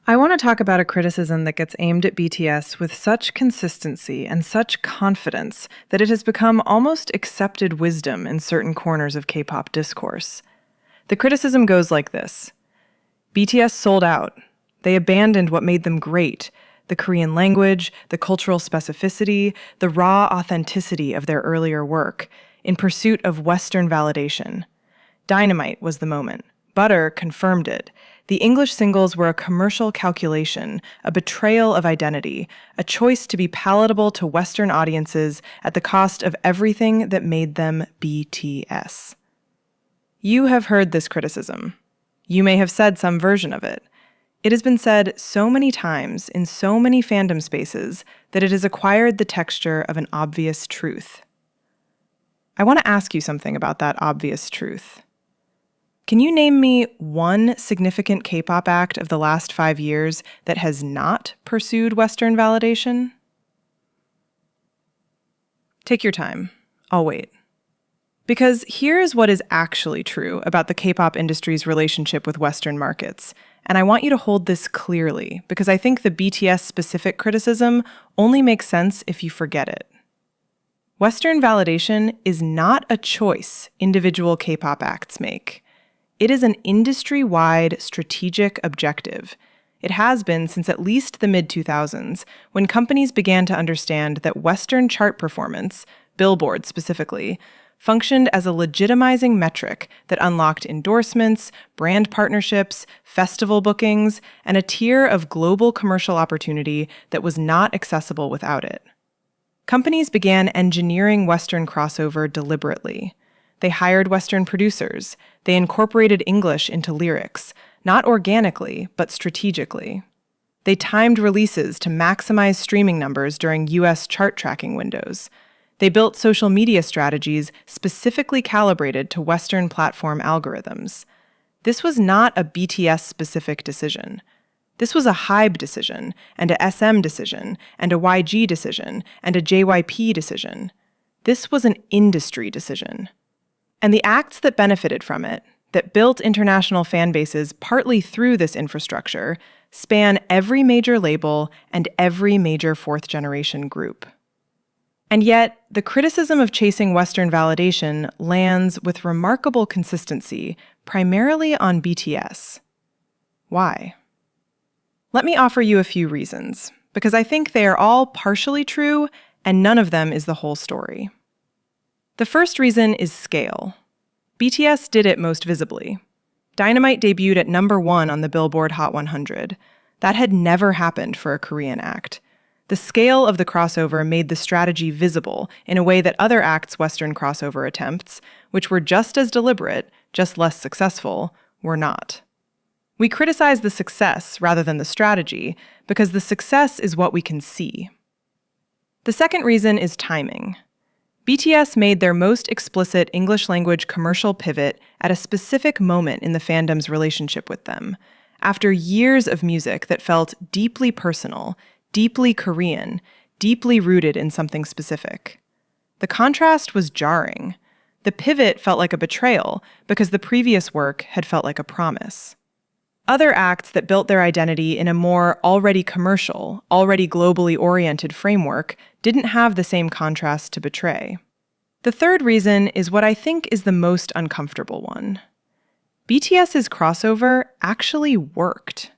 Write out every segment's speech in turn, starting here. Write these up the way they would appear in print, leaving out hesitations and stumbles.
I want to talk about a criticism that gets aimed at BTS with such consistency and such confidence that it has become almost accepted wisdom in certain corners of K-pop discourse. The criticism goes like this. BTS sold out. They abandoned what made them great, the Korean language, the cultural specificity, the raw authenticity of their earlier work, in pursuit of Western validation. Dynamite was the moment. Butter confirmed it. The English singles were a commercial calculation, a betrayal of identity, a choice to be palatable to Western audiences at the cost of everything that made them BTS. You have heard this criticism. You may have said some version of it. It has been said so many times in so many fandom spaces that it has acquired the texture of an obvious truth. I want to ask you something about that obvious truth. Can you name me one significant K-pop act of the last 5 years that has not pursued Western validation? Take your time. I'll wait. Because here's what is actually true about the K-pop industry's relationship with Western markets, and I want you to hold this clearly because I think the BTS-specific criticism only makes sense if you forget it. Western validation is not a choice individual K-pop acts make. It is an industry-wide strategic objective. It has been since at least the mid-2000s, when companies began to understand that Western chart performance, Billboard specifically, functioned as a legitimizing metric that unlocked endorsements, brand partnerships, festival bookings, and a tier of global commercial opportunity that was not accessible without it. Companies began engineering Western crossover deliberately. They hired Western producers. They incorporated English into lyrics, not organically, but strategically. They timed releases to maximize streaming numbers during US chart tracking windows. They built social media strategies specifically calibrated to Western platform algorithms. This was not a BTS-specific decision. This was a HYBE decision, and a SM decision, and a YG decision, and a JYP decision. This was an industry decision. And the acts that benefited from it, that built international fan bases partly through this infrastructure, span every major label and every major fourth-generation group. And yet, the criticism of chasing Western validation lands with remarkable consistency, primarily on BTS. Why? Let me offer you a few reasons, because I think they are all partially true, and none of them is the whole story. The first reason is scale. BTS did it most visibly. Dynamite debuted at #1 on the Billboard Hot 100. That had never happened for a Korean act. The scale of the crossover made the strategy visible in a way that other acts' Western crossover attempts, which were just as deliberate, just less successful, were not. We criticize the success rather than the strategy because the success is what we can see. The second reason is timing. BTS made their most explicit English-language commercial pivot at a specific moment in the fandom's relationship with them, after years of music that felt deeply personal, deeply Korean, deeply rooted in something specific. The contrast was jarring. The pivot felt like a betrayal because the previous work had felt like a promise. Other acts that built their identity in a more already commercial, already globally oriented framework didn't have the same contrast to betray. The third reason is what I think is the most uncomfortable one. BTS's crossover actually worked.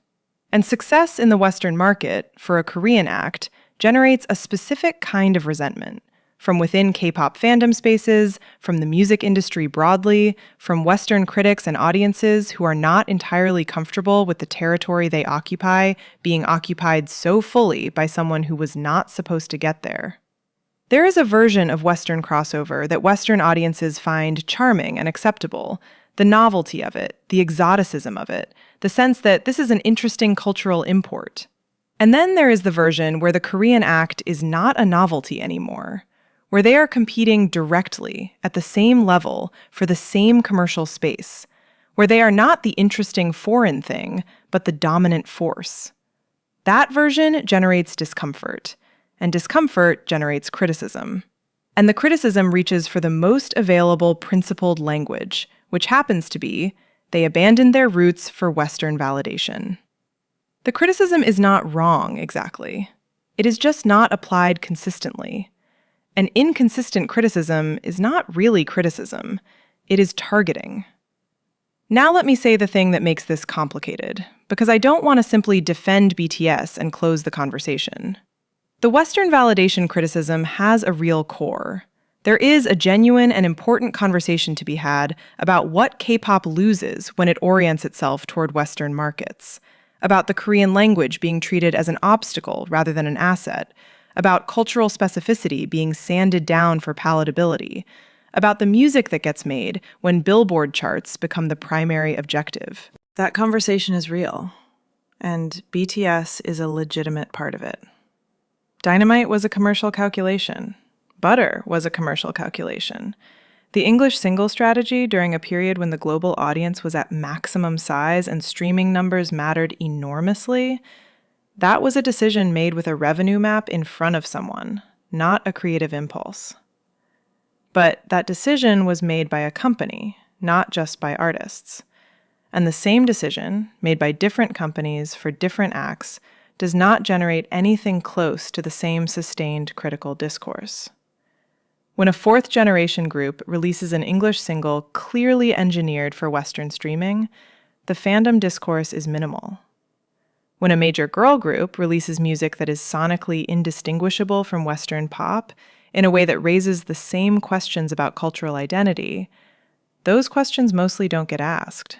And success in the Western market, for a Korean act, generates a specific kind of resentment. From within K-pop fandom spaces, from the music industry broadly, from Western critics and audiences who are not entirely comfortable with the territory they occupy being occupied so fully by someone who was not supposed to get there. There is a version of Western crossover that Western audiences find charming and acceptable, the novelty of it, the exoticism of it, the sense that this is an interesting cultural import. And then there is the version where the Korean act is not a novelty anymore, where they are competing directly at the same level for the same commercial space, where they are not the interesting foreign thing, but the dominant force. That version generates discomfort, and discomfort generates criticism. And the criticism reaches for the most available principled language, which happens to be, they abandoned their roots for Western validation. The criticism is not wrong, exactly. It is just not applied consistently. An inconsistent criticism is not really criticism. It is targeting. Now let me say the thing that makes this complicated, because I don't want to simply defend BTS and close the conversation. The Western validation criticism has a real core. There is a genuine and important conversation to be had about what K-pop loses when it orients itself toward Western markets, about the Korean language being treated as an obstacle rather than an asset, about cultural specificity being sanded down for palatability, about the music that gets made when Billboard charts become the primary objective. That conversation is real, and BTS is a legitimate part of it. Dynamite was a commercial calculation. Butter was a commercial calculation. The English single strategy during a period when the global audience was at maximum size and streaming numbers mattered enormously, that was a decision made with a revenue map in front of someone, not a creative impulse. But that decision was made by a company, not just by artists. And the same decision, made by different companies for different acts, does not generate anything close to the same sustained critical discourse. When a fourth-generation group releases an English single clearly engineered for Western streaming, the fandom discourse is minimal. When a major girl group releases music that is sonically indistinguishable from Western pop in a way that raises the same questions about cultural identity, those questions mostly don't get asked.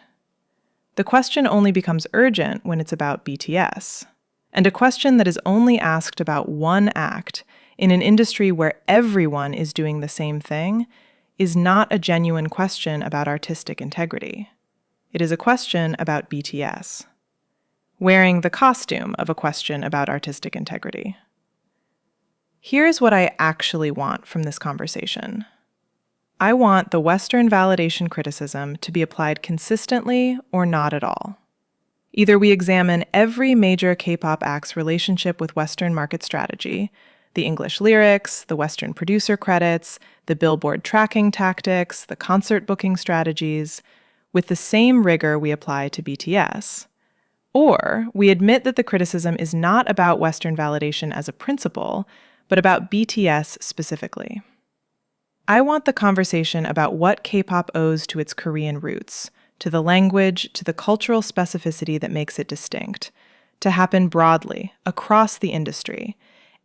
The question only becomes urgent when it's about BTS. And a question that is only asked about one act in an industry where everyone is doing the same thing is not a genuine question about artistic integrity. It is a question about BTS, wearing the costume of a question about artistic integrity. Here's what I actually want from this conversation. I want the Western validation criticism to be applied consistently or not at all. Either we examine every major K-pop act's relationship with Western market strategy, the English lyrics, the Western producer credits, the Billboard tracking tactics, the concert booking strategies, with the same rigor we apply to BTS. Or we admit that the criticism is not about Western validation as a principle, but about BTS specifically. I want the conversation about what K-pop owes to its Korean roots, to the language, to the cultural specificity that makes it distinct, to happen broadly, across the industry,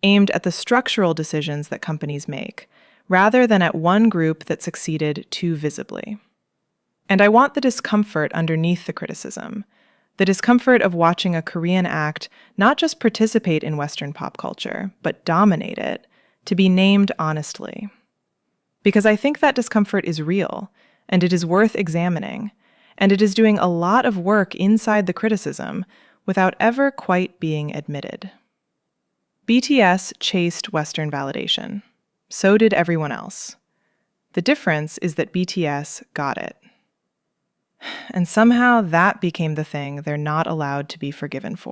aimed at the structural decisions that companies make, rather than at one group that succeeded too visibly. And I want the discomfort underneath the criticism, the discomfort of watching a Korean act not just participate in Western pop culture, but dominate it, to be named honestly. Because I think that discomfort is real, and it is worth examining, and it is doing a lot of work inside the criticism without ever quite being admitted. BTS chased Western validation. So did everyone else. The difference is that BTS got it. And somehow that became the thing they're not allowed to be forgiven for.